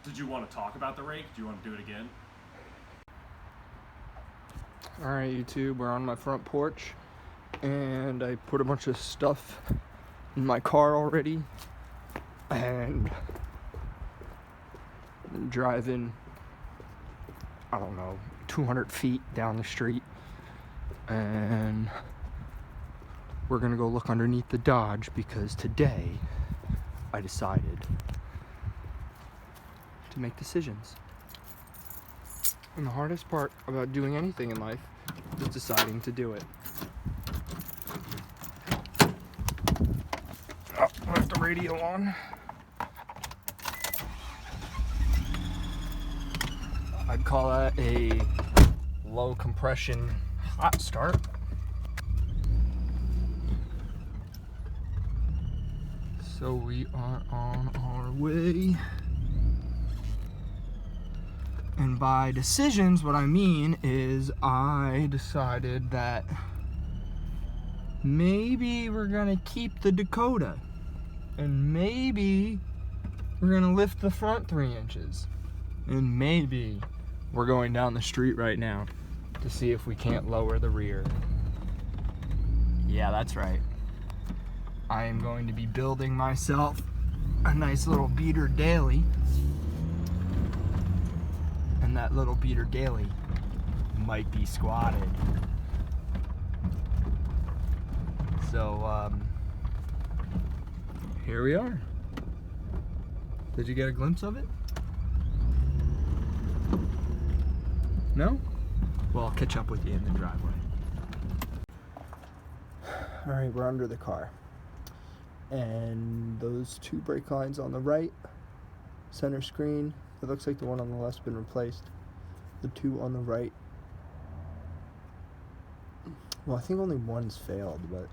Did you want to talk about the rake? Do you want to do it again? Alright, YouTube, we're on my front porch, and I put a bunch of stuff in my car already, and I'm driving, I don't know, 200 feet down the street, and we're gonna go look underneath the Dodge because today I decided to make decisions. And the hardest part about doing anything in life is deciding to do it. Oh, put the radio on. I'd call that a low compression hot start. So we are on our way. And by decisions, what I mean is I decided that maybe we're gonna keep the Dakota, and maybe we're gonna lift the front 3 inches, and maybe we're going down the street right now to see if we can't lower the rear. Yeah, that's right. I am going to be building myself a nice little beater daily. And that little beater daily might be squatted. So, here we are. Did you get a glimpse of it? No? Well, I'll catch up with you in the driveway. Alright, we're under the car. And those 2 brake lines on the right, center screen, it looks like the one on the left's been replaced. The 2 on the right, well, I think only one's failed, but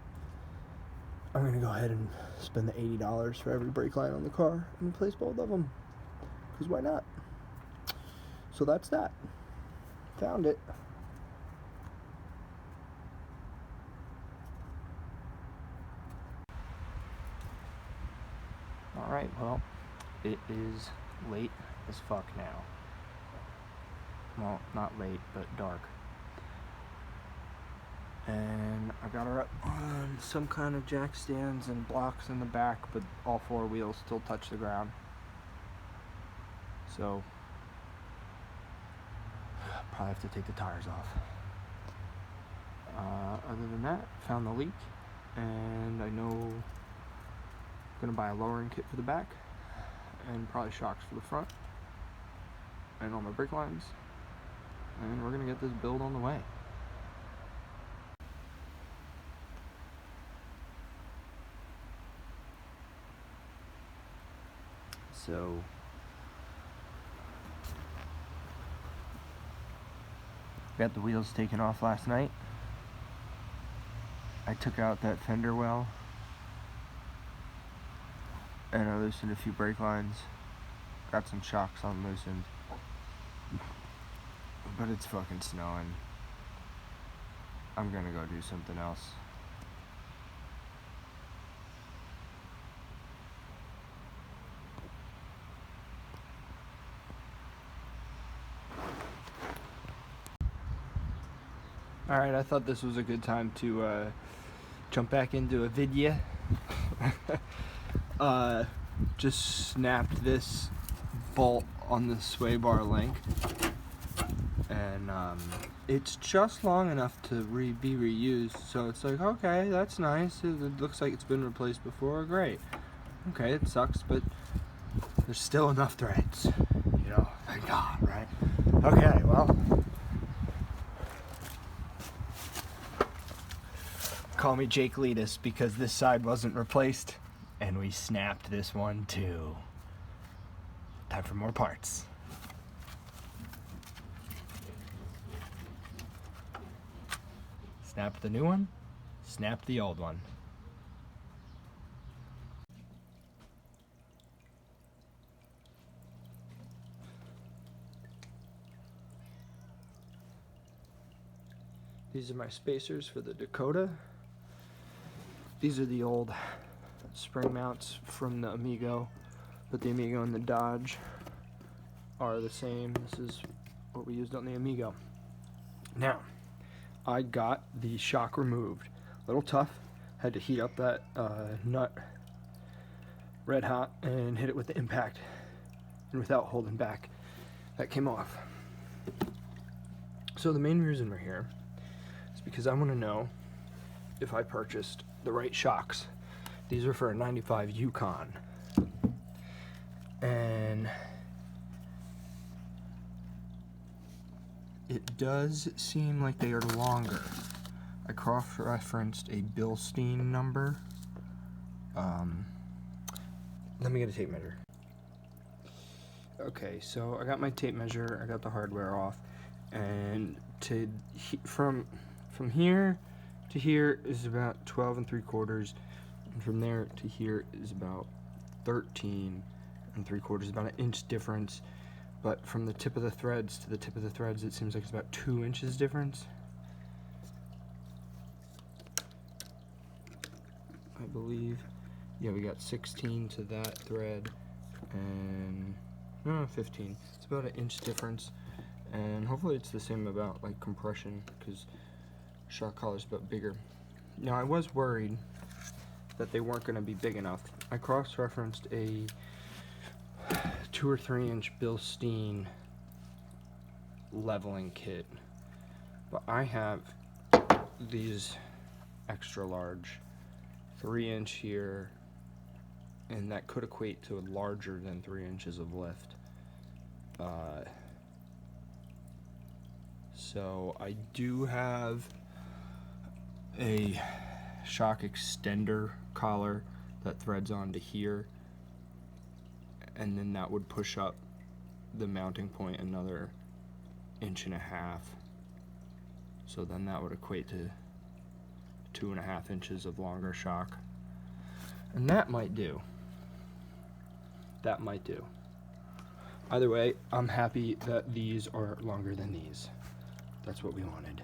I'm gonna go ahead and spend the $80 for every brake line on the car and replace both of them, because why not? So that's that. Found it. Alright, well, it is late as fuck now. Well, not late, but dark. And I got her up on some kind of jack stands and blocks in the back, but all 4 wheels still touch the ground. So, probably have to take the tires off. Other than that, found the leak, and I know I'm gonna buy a lowering kit for the back, and probably shocks for the front, and all my brake lines, and we're gonna get this build on the way. So got the wheels taken off last night. I took out that fender well, and I loosened a few brake lines. Got some shocks unloosened. But it's fucking snowing. I'm gonna go do something else. Alright, I thought this was a good time to jump back into a video. Just snapped this bolt on the sway bar link, and it's just long enough to be reused, so it's like, okay, that's nice, it looks like it's been replaced before, great. Okay, it sucks, but there's still enough threads, you know, thank God, right? Okay, well, call me Jake Letus because this side wasn't replaced, and we snapped this one too. Time for more parts. Snap the new one, snap the old one. These are my spacers for the Dakota. These are the old spring mounts from the Amigo, but the Amigo and the Dodge are the same. This is what we used on the Amigo. Now, I got the shock removed. A little tough. Had to heat up that nut red hot and hit it with the impact. And without holding back, that came off. So the main reason we're here is because I want to know if I purchased the right shocks. These are for a 95 Yukon. And it does seem like they are longer. I cross-referenced a Bilstein number. Let me get a tape measure. Okay, so I got my tape measure. I got the hardware off, and from here to here is about 12 3/4, and from there to here is about 13 3/4, about an inch difference. But from the tip of the threads to the tip of the threads, it seems like it's about 2 inches difference. I believe. Yeah, we got 16 to that thread and 15. It's about an inch difference, and hopefully it's the same about like compression, because shock collar's about bigger. Now I was worried that they weren't going to be big enough. I cross-referenced a 2 or 3 inch Bilstein leveling kit, but I have these extra large 3-inch here, and that could equate to larger than 3 inches of lift. So I do have a shock extender collar that threads onto here, and then that would push up the mounting point another 1.5 inches. So then that would equate to 2.5 inches of longer shock, and that might do. That might do. Either way, I'm happy that these are longer than these. That's what we wanted.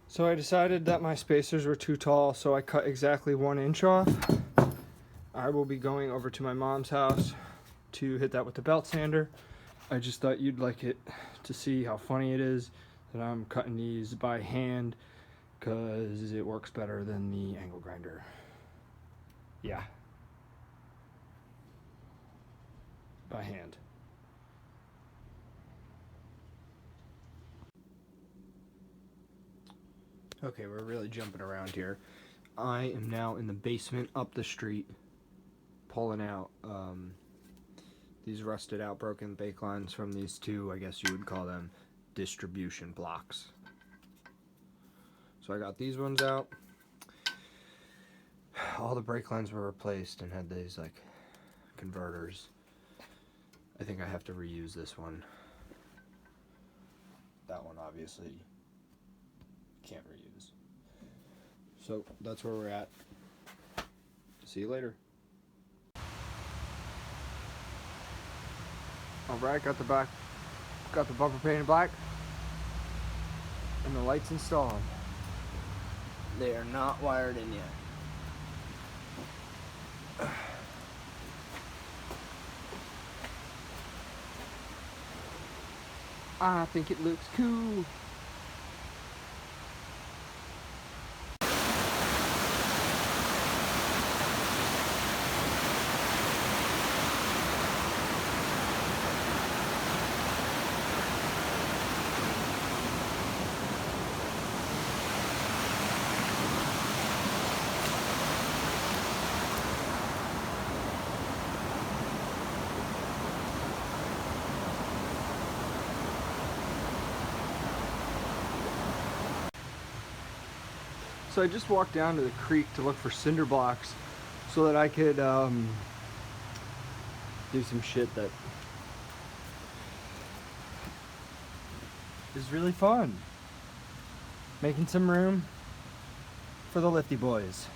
So I decided that my spacers were too tall, so I cut exactly 1 inch off. I will be going over to my mom's house to hit that with the belt sander. I just thought you'd like it to see how funny it is that I'm cutting these by hand, because it works better than the angle grinder. Yeah. By hand. Okay, we're really jumping around here. I am now in the basement up the street, pulling out these rusted out broken bake lines from these two, I guess you would call them, distribution blocks. So I got these ones out. All the brake lines were replaced and had these like converters. I think I have to reuse this one. That one obviously can't reuse. So that's where we're at. See you later. Alright, got the bumper painted black and the lights installed. They are not wired in yet. I think it looks cool. So I just walked down to the creek to look for cinder blocks so that I could do some shit that is really fun. Making some room for the lifty boys.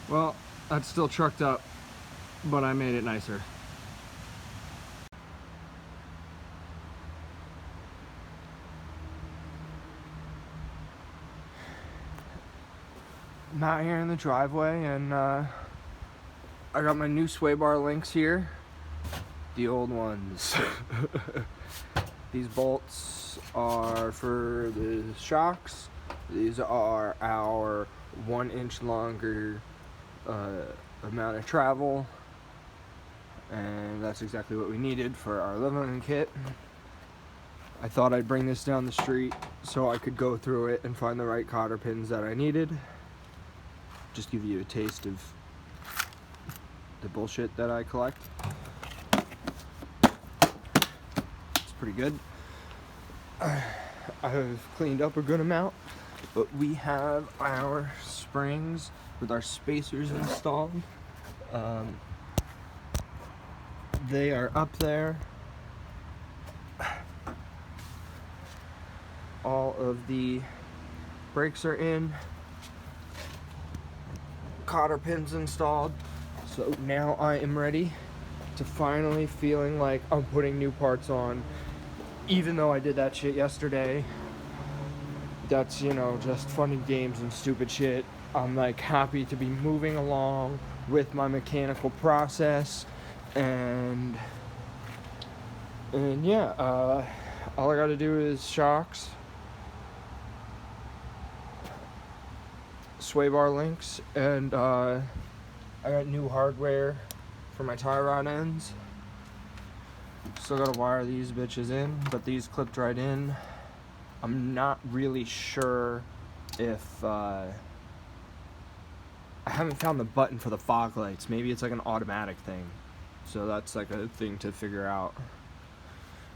Well, that's still trucked up, but I made it nicer. I'm out here in the driveway, and I got my new sway bar links here. The old ones. These bolts are for the shocks. These are our 1 inch longer amount of travel, and that's exactly what we needed for our living kit. I thought I'd bring this down the street so I could go through it and find the right cotter pins that I needed. Just give you a taste of the bullshit that I collect. It's pretty good. I've cleaned up a good amount, but we have our springs with our spacers installed. They are up there. All of the brakes are in. Cotter pins installed. So now I am ready to finally feeling like I'm putting new parts on. Even though I did that shit yesterday, that's, you know, just fun and games and stupid shit. I'm like happy to be moving along with my mechanical process, and yeah, all I gotta do is shocks, sway bar links, and I got new hardware for my tie rod ends. Still gotta wire these bitches in, but these clipped right in. I'm not really sure if I haven't found the button for the fog lights. Maybe it's like an automatic thing, so that's like a thing to figure out.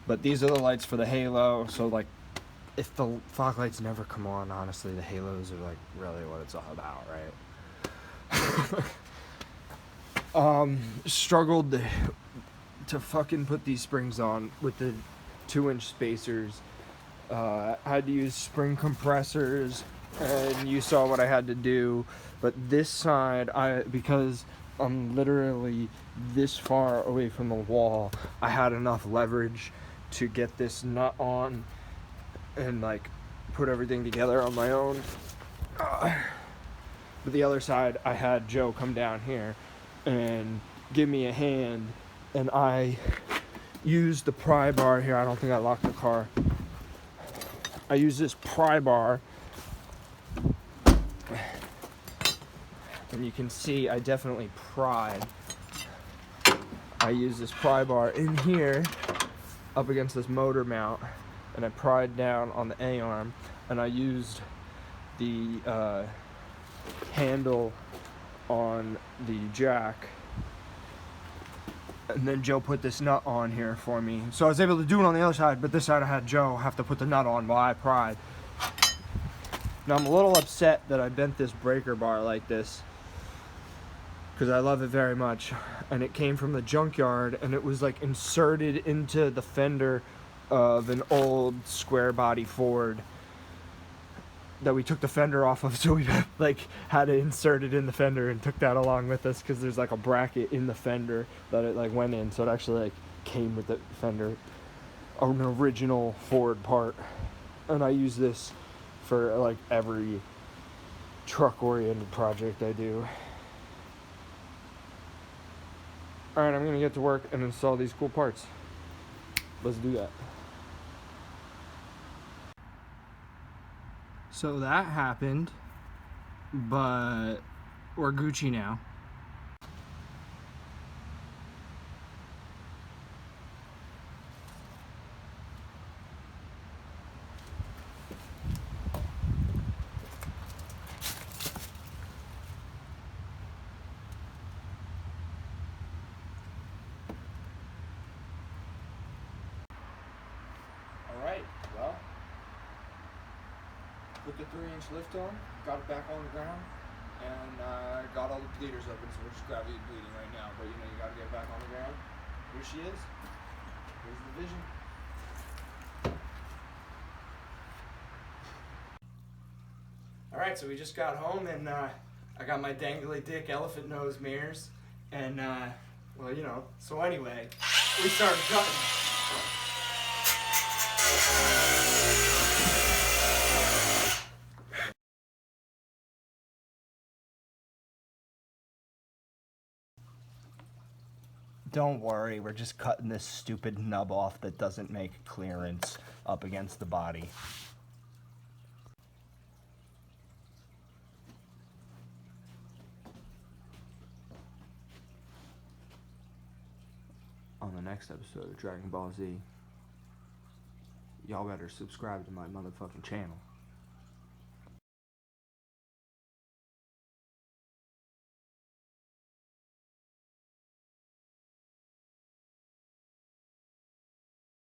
But these are the lights for the halo, so like if the fog lights never come on, honestly the halos are like really what it's all about, right? Struggled to fucking put these springs on with the 2-inch spacers. I had to use spring compressors, and you saw what I had to do. But this side, because I'm literally this far away from the wall, I had enough leverage to get this nut on and like put everything together on my own. But the other side, I had Joe come down here and give me a hand, and I used the pry bar here. I don't think I locked the car. I use this pry bar, and you can see I definitely pried. I use this pry bar in here up against this motor mount, and I pried down on the A-arm, and I used the handle on the jack, and then Joe put this nut on here for me. So I was able to do it on the other side, but this side I had Joe have to put the nut on while I pried. Now I'm a little upset that I bent this breaker bar like this, because I love it very much, and it came from the junkyard, and it was like inserted into the fender of an old square body Ford that we took the fender off of, so we like had it inserted in the fender and took that along with us, because there's like a bracket in the fender that it like went in, so it actually like came with the fender, an original Ford part. And I use this for like every truck oriented project I do. Alright, I'm gonna get to work and install these cool parts. Let's do that. So that happened, but we're Gucci now. Alright, well, put the 3-inch lift on, got it back on the ground, and got all the bleeders open, so we're just gravity bleeding right now. But you know, you gotta get back on the ground. Here she is. Here's the vision. Alright, so we just got home, and I got my dangly dick elephant nose mirrors, and well, you know, so anyway, we started cutting. Don't worry, we're just cutting this stupid nub off that doesn't make clearance up against the body. On the next episode of Dragon Ball Z, y'all better subscribe to my motherfucking channel.